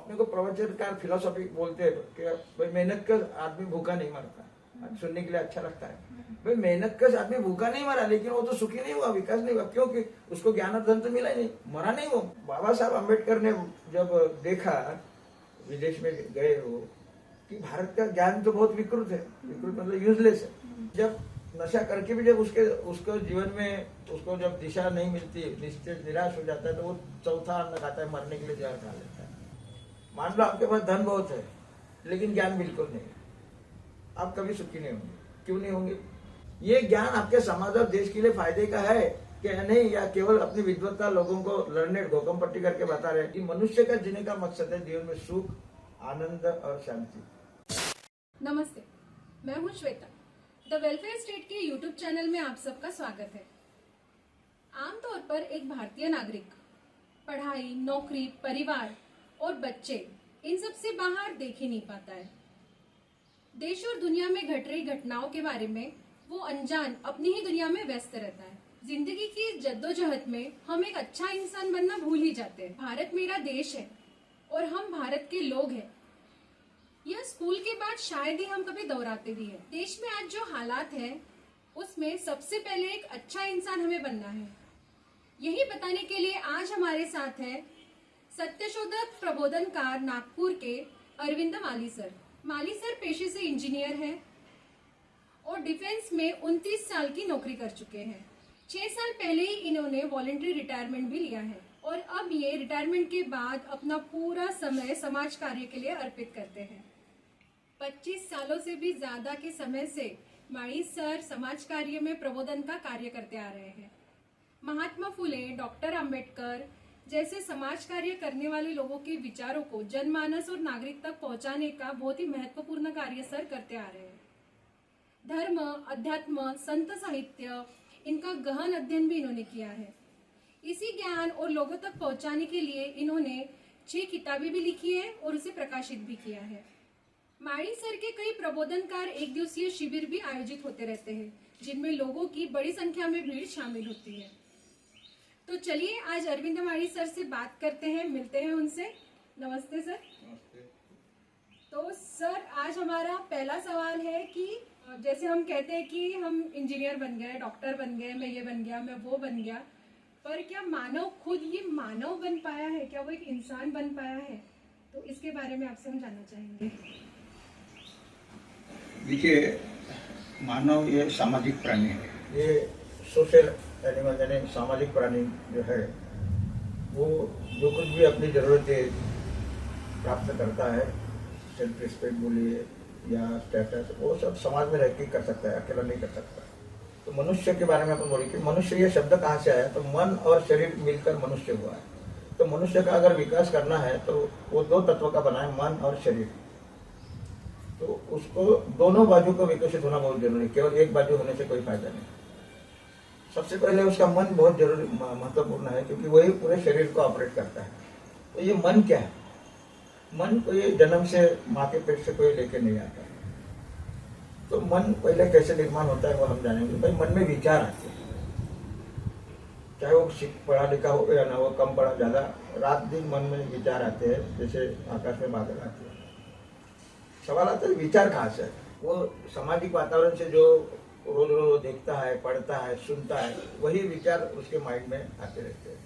अपने को प्रवचनकार फिलोसॉफी बोलते हैं कि भाई मेहनत कर आदमी भूखा नहीं मरता, सुनने के लिए अच्छा लगता है। भाई मेहनत कर आदमी भूखा नहीं मरा, लेकिन वो तो सुखी नहीं हुआ, विकास नहीं हुआ, क्योंकि उसको ज्ञान और धन तो मिला ही नहीं, मरा नहीं वो। बाबा साहब अम्बेडकर ने जब देखा, विदेश में गए वो, कि भारत का ज्ञान तो बहुत विकृत है, विकृत मतलब यूजलेस है। जब नशा करके भी जब उसको जीवन में उसको जब दिशा नहीं मिलती, निश्चित निराश हो जाता है, तो वो चौथा अन्न खाता है, मरने के लिए जहर खा लेता है। मान लो आपके पास धन बहुत है लेकिन ज्ञान बिल्कुल नहीं, आप कभी सुखी नहीं होंगे। क्यों नहीं होंगे? ये ज्ञान आपके समाज और देश के लिए फायदे का है कि नहीं, या केवल अपनी विद्वत्ता लोगों को लड़ने घोकम पट्टी करके बता रहे हैं कि मनुष्य का जीने का मकसद है जीवन में सुख, आनंद और शांति। नमस्ते, मैं हूं श्वेता। द वेलफेयर स्टेट के यूट्यूब चैनल में आप सबका स्वागत है। आमतौर पर एक भारतीय नागरिक पढ़ाई, नौकरी, परिवार और बच्चे इन सब से बाहर देख ही नहीं पाता है। देश और दुनिया में घट रही घटनाओं के बारे में वो अनजान अपनी ही दुनिया में व्यस्त रहता है। जिंदगी की जद्दोजहद में हम एक अच्छा इंसान बनना भूल ही जाते हैं। भारत मेरा देश है और हम भारत के लोग हैं। यह स्कूल के बाद शायद ही हम कभी दोहराते भी हैं। देश में आज जो हालात हैं उसमें सबसे पहले एक अच्छा इंसान हमें बनना है। यही बताने के लिए आज हमारे साथ है सत्यशोधक प्रबोधनकार नागपुर के अरविंद माली सर। माली सर पेशे से इंजीनियर हैं और डिफेंस में 29 साल की नौकरी कर चुके हैं। 6 साल पहले ही इन्होंने वॉलंटरी रिटायरमेंट भी लिया है और अब ये रिटायरमेंट के बाद अपना पूरा समय समाज कार्य के लिए अर्पित करते हैं। 25 सालों से भी ज्यादा के समय से माली सर समाज कार्य में प्रबोधन का कार्य करते आ रहे हैं। महात्मा फुले, डॉक्टर अंबेडकर जैसे समाज कार्य करने वाले लोगों के विचारों को जनमानस और नागरिक तक पहुंचाने का बहुत ही महत्वपूर्ण कार्य सर करते आ रहे हैं। धर्म, अध्यात्म, संत साहित्य, इनका गहन अध्ययन भी इन्होंने किया है। इसी ज्ञान और लोगों तक पहुंचाने के लिए इन्होंने 6 किताबें भी लिखी है और उसे प्रकाशित भी किया है। माली सर के कई प्रबोधनकार एक दिवसीय शिविर भी आयोजित होते रहते हैं, जिनमें लोगों की बड़ी संख्या में भीड़ शामिल होती है। तो चलिए आज अरविंद माली सर से बात करते हैं, मिलते हैं उनसे। नमस्ते सर। नमस्ते। तो सर आज हमारा पहला सवाल है कि जैसे हम कहते हैं कि हम इंजीनियर बन गए, डॉक्टर बन गए, मैं ये बन गया, मैं वो बन गया, पर क्या मानव खुद ये मानव बन पाया है? क्या वो एक इंसान बन पाया है? तो इसके बारे में आपसे हम जानना चाहेंगे। देखिए, मानव ये सामाजिक प्राणी है। ये सोशल एनिमल यानी सामाजिक प्राणी जो है वो जो कुछ भी अपनी जरूरतें प्राप्त करता है, सेल्फ रिस्पेक्ट बोलिए या स्टेटस, वो सब समाज में रह के कर सकता है, अकेला नहीं कर सकता। तो मनुष्य के बारे में अपन बोले कि मनुष्य ये शब्द कहाँ से आया, तो मन और शरीर मिलकर मनुष्य हुआ है। तो मनुष्य का अगर विकास करना है तो वो 2 तत्व का बना है, मन और शरीर। तो उसको दोनों बाजू को विकसित होना बहुत जरूरी है, केवल एक बाजू होने से कोई फायदा नहीं। सबसे पहले उसका मन बहुत जरूरी महत्वपूर्ण है, क्योंकि वही पूरे शरीर को ऑपरेट करता है। तो ये मन क्या है? मन कोई जन्म से माँ के पेट से कोई लेके नहीं आता। तो मन पहले कैसे निर्माण होता है वो हम जानेंगे। भाई मन में विचार आते हैं, चाहे वो पढ़ा लिखा हो या ना हो, कम पढ़ा ज्यादा, रात दिन मन में विचार आते हैं, जैसे आकाश में बादल आते हैं। सवाल आता है विचार कहाँ से? वो सामाजिक वातावरण से जो रोज रोज देखता है, पढ़ता है, सुनता है, वही विचार उसके माइंड में आते रहते हैं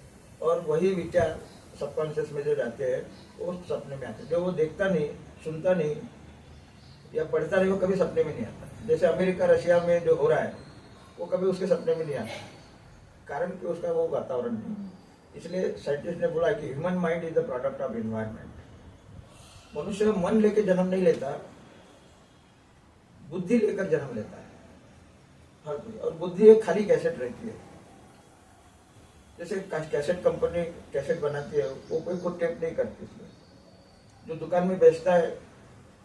और वही विचार सबकॉन्शियस में जो जाते हैं वो सपने में आते हैं। जो वो देखता नहीं, सुनता नहीं या पढ़ता नहीं, वो कभी सपने में नहीं आता। जैसे अमेरिका रशिया में जो हो रहा है वो कभी उसके सपने में नहीं आता, कारण कि उसका वो वातावरण नहीं। इसलिए साइंटिस्ट ने बोला कि human mind is the product of environment. मनुष्य मन लेके जन्म नहीं लेता, बुद्धि लेकर जन्म लेता है हर कोई। और बुद्धि एक खाली कैसेट रहती है। जैसे कैसेट कंपनी कैसेट बनाती है, वो कोई खुद टेप नहीं करती उसमें। जो दुकान में बेचता है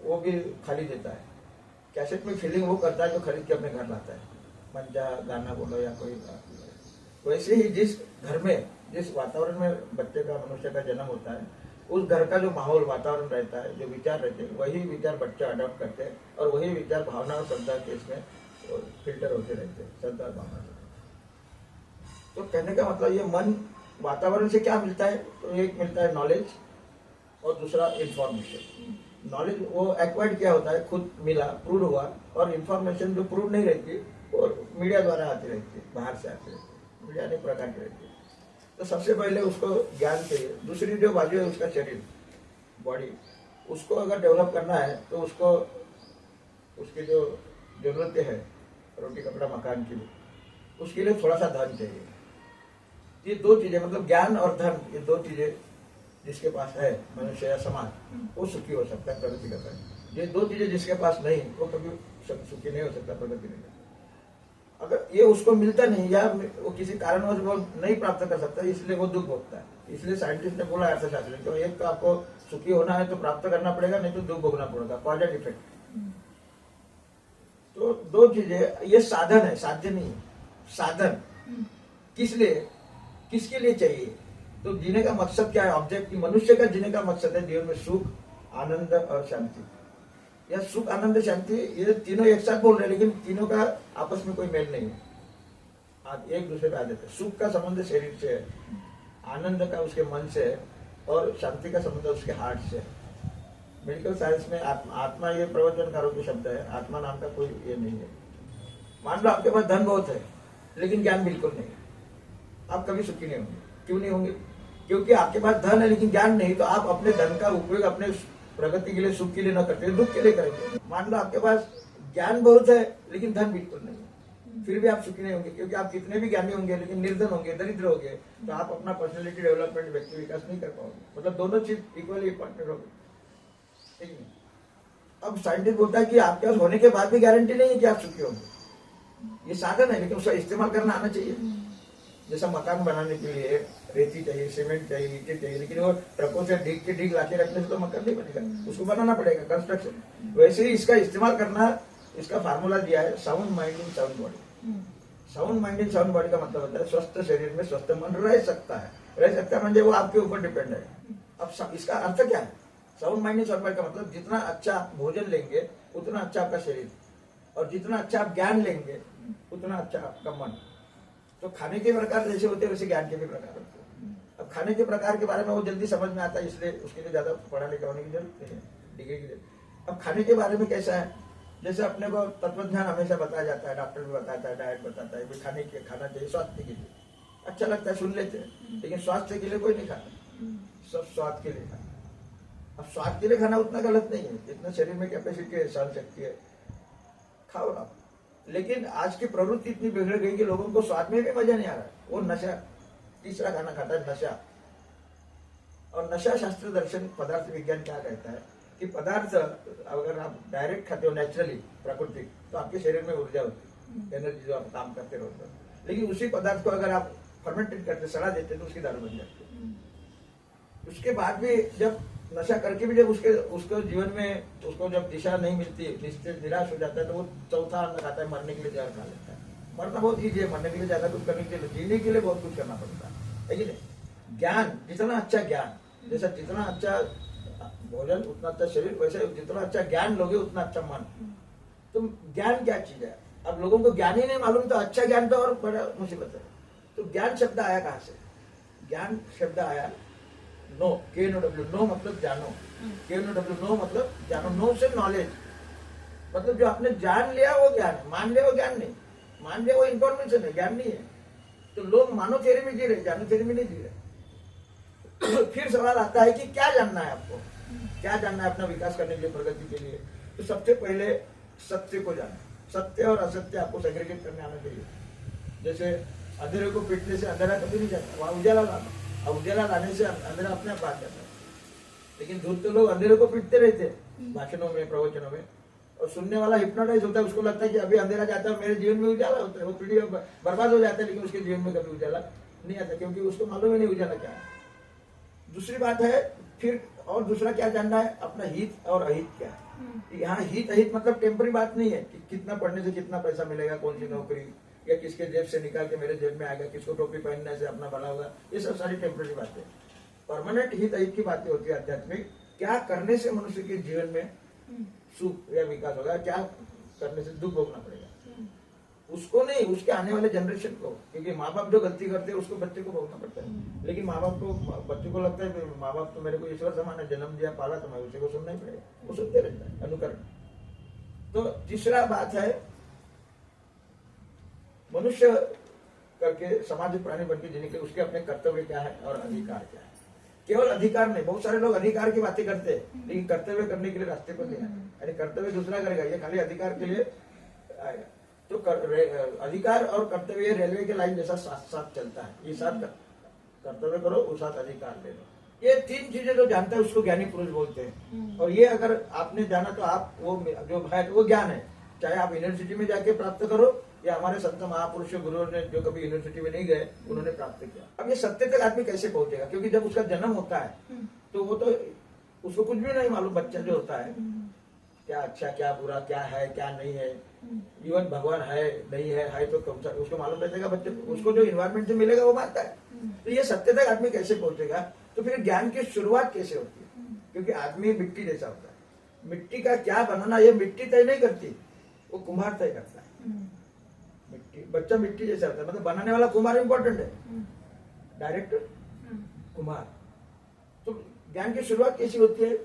वो भी खाली देता है। कैसेट में फीलिंग वो करता है जो खरीद के अपने घर लाता है, मंजा गाना बोलो या कोई बात। वैसे ही जिस घर में, जिस वातावरण में बच्चे का, मनुष्य का जन्म होता है, उस घर का जो माहौल, वातावरण रहता है, जो विचार रहते हैं, वही विचार बच्चा अडॉप्ट करते हैं और वही विचार भावना और श्रद्धा के इसमें फिल्टर होते रहते हैं, श्रद्धा और भावना। तो कहने का मतलब ये मन वातावरण से क्या मिलता है? तो एक मिलता है नॉलेज और दूसरा इंफॉर्मेशन। नॉलेज वो एक्वायर्ड क्या होता है, खुद मिला, प्रूव हुआ, और इंफॉर्मेशन जो प्रूव नहीं रहती और मीडिया द्वारा आती रहती है, बाहर से आती रहती है, मीडिया अनेक प्रकार की रहती है। तो सबसे पहले उसको ज्ञान चाहिए। दूसरी जो बाजू है उसका शरीर, बॉडी, उसको अगर डेवलप करना है तो उसको उसकी जो जरूरतें है रोटी कपड़ा मकान के लिए, उसके लिए थोड़ा सा धन चाहिए। ये दो चीजें, मतलब ज्ञान और धन, ये दो चीजें जिसके पास है मनुष्य या समाज, वो सुखी हो सकता है, प्रगति करता है। ये दो चीजें जिसके पास नहीं, वो कभी सुखी नहीं हो सकता, प्रगति नहीं करता। अगर ये उसको मिलता नहीं या वो किसी कारणवश वो नहीं प्राप्त कर सकता, इसलिए वो दुख भोगता है। इसलिए साइंटिस्ट ने बोला, अर्थशास्त्री, तो एक तो आपको सुखी होना है तो प्राप्त करना पड़ेगा, नहीं तो दुख भोगना पड़ेगा, कॉज एंड इफेक्ट। तो दो चीजें, ये साधन है, साध्य नहीं है। साधन किस लिए, किसके लिए चाहिए? तो जीने का मकसद क्या है? ऑब्जेक्ट, मनुष्य का जीने का मकसद है जीवन में सुख, आनंद और शांति। या सुख, आनंद, शांति, ये तीनों एक साथ बोल रहे हैं, लेकिन तीनों का आपस में कोई मेल नहीं है, आज एक दूसरे पे आ जाते हैं। सुख का संबंध शरीर से है, आनंद का उसके मन से है, और शांति का संबंध उसके हार्ट से है। मेडिकल साइंस में आत्मा ये प्रवचनकारों के शब्द है, आत्मा नाम का कोई ये नहीं है। मान लो आपके पास धन बहुत है लेकिन ज्ञान बिल्कुल नहीं है, आप कभी सुखी नहीं होंगे। क्यों नहीं होंगे? क्योंकि आपके पास धन है लेकिन ज्ञान नहीं, तो आप अपने धन का उपयोग अपने प्रगति के लिए, सुख के लिए न करते, दुख के लिए करेंगे। मान लो आपके पास ज्ञान बहुत है लेकिन धन बिल्कुल नहीं है, फिर भी आप सुखी नहीं होंगे, क्योंकि आप कितने भी ज्ञानी होंगे लेकिन निर्धन होंगे, दरिद्र होंगे, तो आप अपना पर्सनैलिटी डेवलपमेंट, व्यक्ति विकास नहीं कर पाओगे। मतलब दोनों चीज इक्वली इंपॉर्टेंट होगी, ठीक है। अब साइंटिस्ट बोलता है कि आपके पास होने के बाद भी गारंटी नहीं है कि आप सुखी होंगे। ये साधन है लेकिन उसका इस्तेमाल करना आना चाहिए। जैसा मकान बनाने के लिए रेती चाहिए, सीमेंट चाहिए, ईंटें चाहिए, लेकिन वो ट्रकों से ढीक के ढीक लाके रखने से तो मकान नहीं बनेगा, उसको बनाना पड़ेगा, कंस्ट्रक्शन। वैसे ही इसका इस्तेमाल करना, इसका फार्मूला दिया है, sound mind in sound body. Sound mind in sound body का मतलब होता है स्वस्थ शरीर में स्वस्थ मन रह सकता है। रह सकता है म्हणजे वो आपके ऊपर डिपेंड है। अब इसका अर्थ क्या है? Sound mind in sound body का मतलब जितना अच्छा आप भोजन लेंगे उतना अच्छा आपका शरीर, और जितना अच्छा आप ज्ञान लेंगे उतना अच्छा आपका मन। तो खाने के प्रकार जैसे होते हैं वैसे ज्ञान के भी प्रकार होते हैं। अब खाने के प्रकार के बारे में वो जल्दी समझ में आता है, इसलिए उसके लिए ज्यादा पढ़ा लिखा होने की जरूरत नहीं है, डिग्री के लिए। अब खाने के बारे में कैसा है, जैसे अपने को तत्वज्ञान हमेशा बताया जाता है, डॉक्टर भी बताता है, डाइट बताता है, खाने के खाना चाहिए स्वास्थ्य के लिए, अच्छा लगता है, सुन लेते हैं, लेकिन स्वास्थ्य के लिए कोई नहीं खाता, सब स्वाद के लिए खाता। अब स्वाद के लिए खाना उतना गलत नहीं है, जितना शरीर में कैपेसिटी है, सहन शक्ति है, खाओ आप। लेकिन आज की प्रवृत्ति इतनी बिगड़ गई कि लोगों को स्वाद में भी मजा नहीं आ रहा है, वो नशा, तीसरा खाना खाता है, नशा। और नशा शास्त्र दर्शन पदार्थ विज्ञान क्या कहता है कि पदार्थ अगर आप डायरेक्ट खाते हो नेचुरली, प्राकृतिक, तो आपके शरीर में ऊर्जा होती है, एनर्जी जो आप काम करते रहते हो। लेकिन उसी पदार्थ को अगर आप फर्मेंटेड करते, सड़ा देते, तो उसकी दारू बन जाती है। उसके बाद भी जब नशा करके भी जब उसको जीवन में उसको जब दिशा नहीं मिलती, निराश हो जाता है, तो वो चौथा अन्न खाता है, मरने के लिए जहर खा लेता है। मरना बहुत ईजी है, मरने के लिए ज्यादा कुछ करने के लिए, जीने के लिए बहुत कुछ करना पड़ता है, नहीं? ज्ञान, जितना अच्छा ज्ञान, जैसा जितना अच्छा भोजन उतना अच्छा शरीर, वैसे जितना अच्छा ज्ञान लोगे उतना अच्छा मन। तो ज्ञान क्या चीज है? अब लोगों को ज्ञान ही नहीं मालूम, तो अच्छा ज्ञान तो और बड़ा मुसीबत है। तो ज्ञान शब्द आया कहाँ से? ज्ञान शब्द आया नो, KNOW, नो मतलब जानो, KNOW, नो मतलब जानो। नो से नॉलेज, मतलब जो आपने जान लिया वो ज्ञान है, मान लिया वो ज्ञान नहीं, मान लिया वो इन्फॉर्मेशन है, ज्ञान नहीं है। तो लोग मानो थ्योरी में जी रहे, जानो थ्योरी में नहीं जी रहे। फिर सवाल आता है कि क्या जानना है आपको, क्या जानना है अपना विकास करने के लिए, प्रगति के लिए? तो सबसे पहले सत्य को जाना, सत्य और असत्य आपको सेग्रीगेट करने आना चाहिए। जैसे अंधेरे को पीटने से अंधेरा कभी नहीं जाता, वहां उजाला लाना, और उजाला लाने से अंधेरा अपने आप भाग जाता है। लेकिन दूर तो लोग अंधेरे को पीटते रहते भाषणों में, प्रवचनों में, और सुनने वाला हिप्नोटाइज होता है, उसको लगता है कि अभी अंधेरा जाता है, मेरे जीवन में उजाला होता है, वो पीढ़ी बर्बाद हो जाता है, लेकिन उसके जीवन में कभी उजाला नहीं आता, क्योंकि उसको मालूम ही नहीं उजाला क्या है। दूसरी बात है, फिर और दूसरा क्या जानना है, अपना हित और अहित क्या है। यहाँ हित अहित मतलब टेम्पररी बात नहीं है कि कितना पढ़ने से कितना पैसा मिलेगा, कौन सी नौकरी, या किसके जेब से निकाल के मेरे जेब में आएगा, किसको टोपी पहनने से अपना भला होगा, ये सब सारी टेम्पररी बातें। परमानेंट हित अहित की बातें होती है आध्यात्मिक, क्या करने से मनुष्य के जीवन में सुख या विकास होगा, क्या करने से दुख भोगना पड़ेगा। उसको नहीं, उसके आने वाले जनरेशन को, क्योंकि माँ बाप जो गलती करते हैं उसको बच्चे को भोगना पड़ता है। लेकिन माँ बाप को, बच्चे को लगता है माँ बाप तो मेरे को ईश्वर समान है, जन्म दिया पाला, तो मैं उसी को सुनना ही पड़ेगा, वो सुनते रहता है, अनुकरण। तो तीसरा बात है, मनुष्य करके सामाजिक प्राणी बनकर जीने के उसके अपने कर्तव्य क्या है और अधिकार क्या है। केवल अधिकार नहीं, बहुत सारे लोग अधिकार की बातें करते हैं लेकिन कर्तव्य करने के लिए रास्ते पर नहीं आए। अरे कर्तव्य दूसरा करेगा, ये खाली अधिकार के लिए आएगा। तो अधिकार और कर्तव्य रेलवे के लाइन जैसा साथ साथ चलता है। ये साथ कर्तव्य करो, उस साथ अधिकार ले लो। ये तीन चीजें जो जानता है उसको ज्ञानी पुरुष बोलते हैं। और ये अगर आपने जाना तो आप वो जो है वो ज्ञान है, चाहे आप यूनिवर्सिटी में जाके प्राप्त करो या हमारे संत महापुरुष गुरुओं ने जो कभी यूनिवर्सिटी में नहीं गए उन्होंने प्राप्त किया। अब ये सत्य तक आदमी कैसे पहुंचेगा, क्योंकि जब उसका जन्म होता है तो वो तो उसको कुछ भी नहीं मालूम। बच्चा जो होता है क्या अच्छा क्या बुरा, क्या है क्या नहीं है, इवन भगवान है नहीं है तो कम सा उसको मालूम रहेगा। बच्चे उसको जो इन्वायरमेंट से मिलेगा वो मानता है। तो ये सत्य तक आदमी कैसे पहुंचेगा, तो फिर ज्ञान की शुरुआत कैसे होती है, क्योंकि आदमी मिट्टी जैसा होता है। मिट्टी का क्या बनाना ये मिट्टी तय नहीं करती, वो कुम्हार तय करता है। मिट्टी, बच्चा मिट्टी जैसा होता है, मतलब बनाने वाला कुम्हार इंपॉर्टेंट है, डायरेक्टर कुम्हार। तो ज्ञान की शुरुआत कैसी होती है,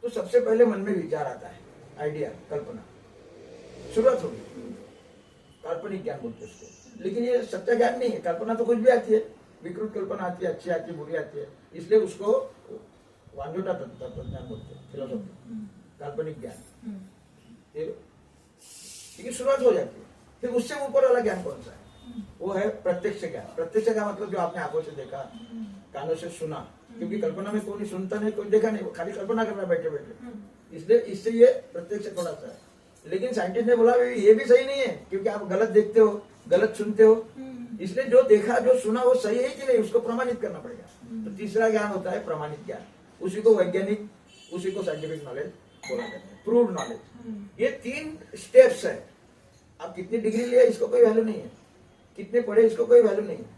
तो सबसे पहले मन में विचार आता है, आइडिया, कल्पना, शुरुआत होगी। काल्पनिक ज्ञान बोलते हैं उसको, लेकिन ये सच्चा ज्ञान नहीं है। कल्पना तो कुछ भी आती है, विकृत कल्पना आती है, अच्छी आती है, बुरी आती है, इसलिए उसको वांझोटा तत्वज्ञान बोलते हैं, फिलोसॉफी, काल्पनिक ज्ञान। ये शुरुआत हो जाती है। फिर उससे ऊपर वाला ज्ञान कौन सा है, वो है प्रत्यक्ष ज्ञान। प्रत्यक्ष का मतलब जो आपने आंखों से देखा, कानों से सुना, क्योंकि कल्पना में कोई सुनता नहीं, कोई देखा नहीं, वो खाली कल्पना कर रहा है बैठे बैठे, इसलिए इससे ये प्रत्यक्ष थोड़ा सा है। लेकिन साइंटिस्ट ने बोला ये भी सही नहीं है, क्योंकि आप गलत देखते हो, गलत सुनते हो, इसलिए जो देखा जो सुना वो सही है कि नहीं उसको प्रमाणित करना पड़ेगा। तो तीसरा ज्ञान होता है प्रमाणित ज्ञान, उसी को वैज्ञानिक, उसी को साइंटिफिक नॉलेज बोला जाता है, प्रूव्ड नॉलेज। ये 3 स्टेप्स है। आप कितनी डिग्री लिया इसको कोई वैल्यू नहीं है, कितने पढ़े इसको कोई वैल्यू नहीं है।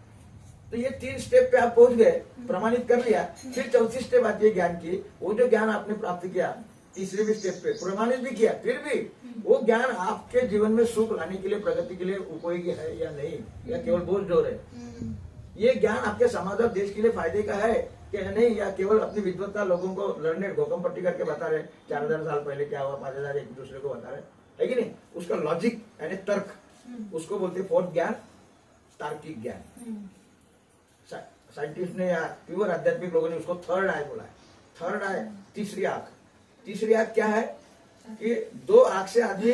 तो ये 3 स्टेप पे आप पहुंच गए, प्रमाणित कर लिया। फिर चौथी स्टेप आती है ज्ञान की, वो जो ज्ञान आपने प्राप्त किया तीसरे भी स्टेप पे प्रमाणित भी किया, फिर भी वो ज्ञान आपके जीवन में सुख लाने के लिए, प्रगति के लिए उपयोगी है या नहीं, या केवल बोझ जोर है। ये ज्ञान आपके समाज और देश के लिए फायदे का है क्या नहीं, या केवल अपनी विद्वत्ता लोगों को लर्नेड घोकम पट्टी करके बता रहे 4000 साल पहले क्या हुआ, 5000 एक दूसरे को बता रहे है कि नहीं। उसका लॉजिक यानी तर्क, उसको बोलते हैं फोर्थ ज्ञान, तार्किक ज्ञान। साइंटिस्ट ने या प्योर आध्यात्मिक लोगों ने उसको थर्ड आई बोला है। थर्ड आई, तीसरी आंख। तीसरी आंख क्या है कि 2 आंख से आदमी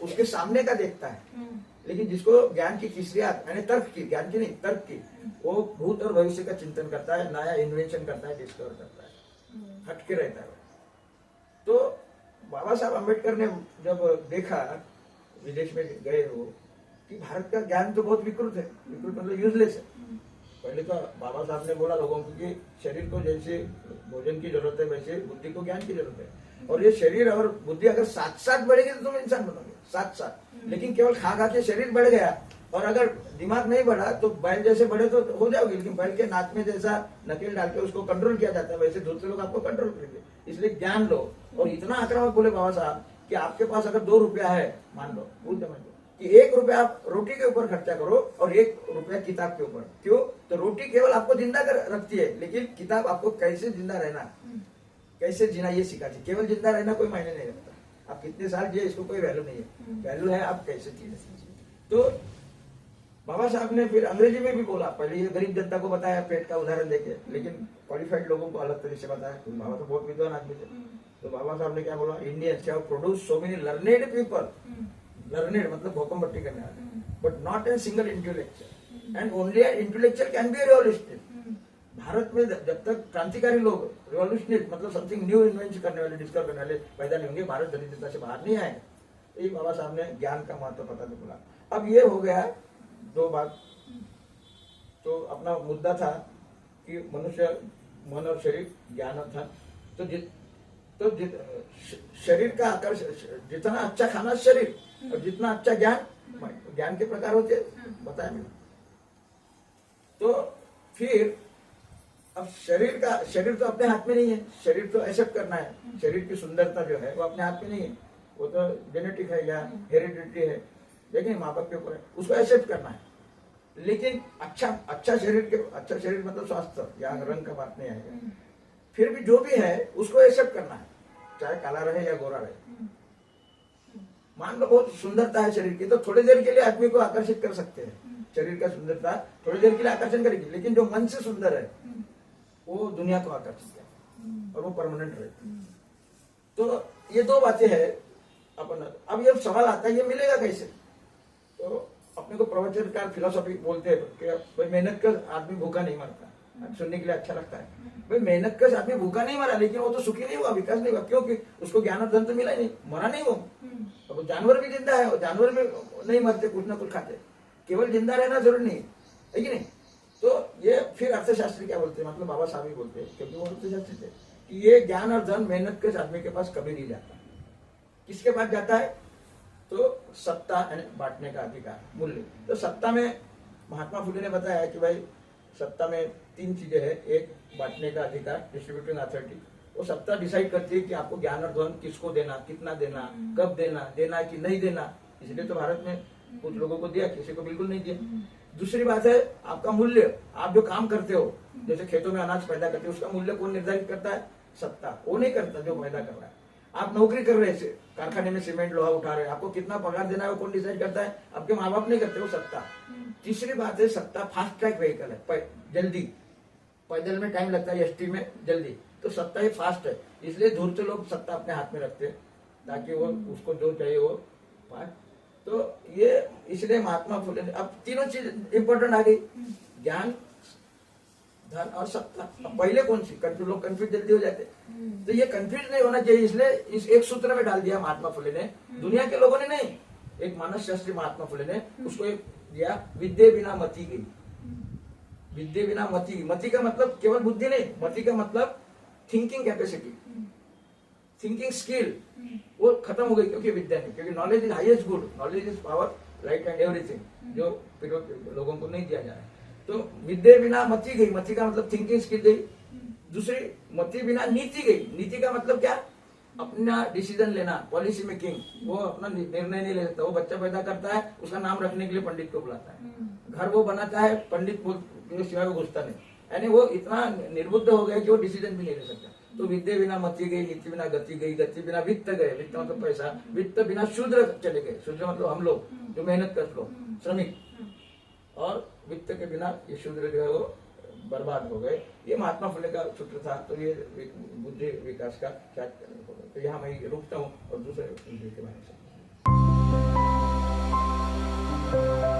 उसके सामने का देखता है, लेकिन जिसको ज्ञान की तीसरी आंख यानी तर्क की, ज्ञान की नहीं तर्क की, वो भूत और भविष्य का चिंतन करता है, नया इन्वेंशन करता है, डिस्कवर करता है, हटके रहता है। तो बाबा साहब अम्बेडकर ने जब देखा, विदेश में गए वो, कि भारत का ज्ञान तो बहुत विकृत है, विकृत मतलब यूजलेस है। पहले तो बाबा साहब ने बोला लोगों को कि शरीर को जैसे भोजन की जरूरत है वैसे बुद्धि को ज्ञान की जरूरत है, और ये शरीर और बुद्धि अगर साथ साथ बढ़ेगी तो तुम इंसान बनोगे, साथ साथ। लेकिन केवल खा खा के शरीर बढ़ गया और अगर दिमाग नहीं बढ़ा तो बैल जैसे बढ़े तो हो जाओगे, लेकिन बैल के नाक में जैसा नकेल डाल के उसको कंट्रोल किया जाता है वैसे दूसरे लोग आपको कंट्रोल करेंगे। इसलिए ज्ञान लो। और इतना आक्रामक बोले बाबा साहब कि आपके पास अगर 2 रुपया है, मान लो भूल समझ लो कि 1 रुपया आप रोटी के ऊपर खर्चा करो और 1 रुपया किताब के ऊपर। क्यों? तो रोटी केवल आपको जिंदा कर रखती है, लेकिन किताब आपको कैसे जिंदा रहना, कैसे जीना ये सिखाती। केवल जिंदा रहना कोई मायने नहीं रखता, आप कितने साल जिए इसको कोई वैल्यू नहीं है, वैल्यू है आप कैसे जिए। तो बाबा साहब ने फिर अंग्रेजी में भी बोला, पहले ये गरीब जनता को बताया पेट का उदाहरण देके, लेकिन क्वालिफाइड लोगों को अलग तरीके से बताया। बाबा तो बहुत विद्वान आदमी थे। तो बाबा साहब ने क्या बोला, Indians have produce so many learned people, learned मतलब भोकम पट्टी करने वाले, but not a single intellectual, and only an intellectual can be revolutionary. Bharat में जब तक क्रांतिकारी लोग रिवॉल्यूशनरी मतलब समथिंग न्यू इन्वेंशन करने वाले, डिस्कवर करने वाले पैदा नहीं होंगे, भारत दरिद्रता से बाहर नहीं आएंगे। ये बाबा साहब ने ज्ञान का महत्व पता नहीं बोला। अब ये हो गया 2 बात। तो अपना मुद्दा था कि मनुष्य मन और शरीर ज्ञान था। तो शरीर का आकार, जितना अच्छा खाना शरीर और जितना अच्छा ज्ञान के प्रकार होते बताया मैंने। तो फिर अब शरीर तो अपने हाथ में नहीं है, शरीर तो एक्सेप्ट करना है। शरीर की सुंदरता जो है वो अपने हाथ में नहीं है, वो तो जेनेटिक है या हेरिडिटी है। लेकिन माँ बाप के ऊपर है, उसको एक्सेप्ट करना है। लेकिन अच्छा शरीर मतलब स्वास्थ्य, यहाँ रंग का बात नहीं आएगा। फिर भी जो भी है उसको एक्सेप्ट करना है, चाहे काला रहे या गोरा रहे। मान लो बहुत सुंदरता है शरीर की, तो थोड़ी देर के लिए आदमी को आकर्षित कर सकते हैं। शरीर का सुंदरता थोड़ी देर के लिए आकर्षण करेगी, लेकिन जो मन से सुंदर है वो दुनिया को आकर्षित करे और वो परमानेंट रहती है। तो ये दो बातें हैं अपन। अब ये सवाल आता है ये मिलेगा कैसे? तो अपने को प्रवचनकार फिलोसॉफी बोलते हैं कि भाई मेहनत कर आदमी भूखा नहीं मरता। सुनने के लिए अच्छा लगता है, भाई मेहनत कर आदमी भूखा नहीं मरा, लेकिन वो तो सुखी नहीं हुआ, विकास नहीं हुआ। क्योंकि उसको ज्ञान और धन तो मिला ही नहीं, मरा नहीं वो। अब जानवर भी जिंदा है, जानवर भी नहीं मरते, कुछ ना कुछ खाते। केवल जिंदा रहना जरूरी नहीं है कि नहीं? तो ये फिर अर्थशास्त्री क्या बोलते हैं, मतलब बाबा साहब ही बोलते हैं, क्योंकि वो अर्थशास्त्री थे, कि ये ज्ञान और धन मेहनत के आदमी के पास कभी नहीं जाता। किसके पास जाता है? तो सत्ता यानी बांटने का अधिकार, मूल्य। तो सत्ता में महात्मा फुले ने बताया कि भाई सत्ता में 3 चीजें हैं। एक बांटने का अधिकार, डिस्ट्रीब्यूटिंग अथॉरिटी। वो सत्ता डिसाइड करती है कि आपको ज्ञान और धन किसको देना, कितना देना, कब देना कि नहीं देना। इसलिए तो भारत में कुछ लोगों को दिया, किसी को बिल्कुल नहीं दिया। दूसरी बात है आपका मूल्य। आप जो काम करते हो, जैसे खेतों में अनाज पैदा करते हो, उसका मूल्य कौन निर्धारित करता है? सत्ता। वो नहीं करता जो पैदा कर रहा है। आप नौकरी कर रहे हैं, कारखाने में सीमेंट लोहा उठा रहे हैं, आपको कितना पगार देना है वो कौन डिसाइड करता है? आपके माँ बाप नहीं करते, वो सत्ता। तीसरी बात है सत्ता फास्ट ट्रैक व्हीकल है, जल्दी। पैदल में टाइम लगता है, एसटी में जल्दी। तो सत्ता ही फास्ट है, इसलिए दूर से लोग सत्ता अपने हाथ में रखते हैं ताकि वो उसको जो चाहिए वो पाए। तो ये इसलिए महात्मा फुले ने, अब तीनों चीज इंपॉर्टेंट आ गई, ज्ञान, धन और सत्ता। अब पहले कौन सी? लोग कंफ्यूज जल्दी हो जाते। तो ये कंफ्यूज नहीं होना चाहिए, इसलिए इस एक सूत्र में डाल दिया महात्मा फुले ने। दुनिया के लोगों ने नहीं, एक मानस शास्त्री महात्मा फुले ने उसको एक दिया, विद्या बिना मति गई। विद्या बिना मति गई। मति का मतलब केवल बुद्धि नहीं, मति का मतलब थिंकिंग कैपेसिटी, थिंकिंग स्किल, वो खत्म हो गई क्योंकि विद्या नहीं। क्योंकि knowledge is highest good, knowledge is power, right and everything, जो लोगों को नहीं दिया जा रहा है। तो विद्या बिना मति गई। मति का मतलब थिंकिंग स्किल गई। दूसरी, मति बिना नीति गई। नीति का मतलब क्या? अपना डिसीजन लेना, पॉलिसी मेकिंग। वो अपना निर्णय नहीं ले सकता। वो बच्चा पैदा करता है, उसका नाम रखने के लिए पंडित को बुलाता है। घर वो बनाता है, पंडित के सिवाय वो घुसता नहीं। यानी वो इतना निर्बुद्ध हो गया कि वो डिसीजन भी नहीं ले सकता। तो विद्या बिना मति गई, नीति बिना गति गई, गति बिना वित्त गए। वित्त मतलब पैसा, वित्त बिना शूद्र चले गए। शूद्र मतलब हम लोग जो मेहनत करते लोग, श्रमिक। और वित्त के बिना ये शूद्र जो है वो बर्बाद हो गए। ये महात्मा फुले का सूत्र था। तो ये बुद्धि विकास का क्या, तो यहाँ मैं रुकता हूँ और दूसरे के बारे में।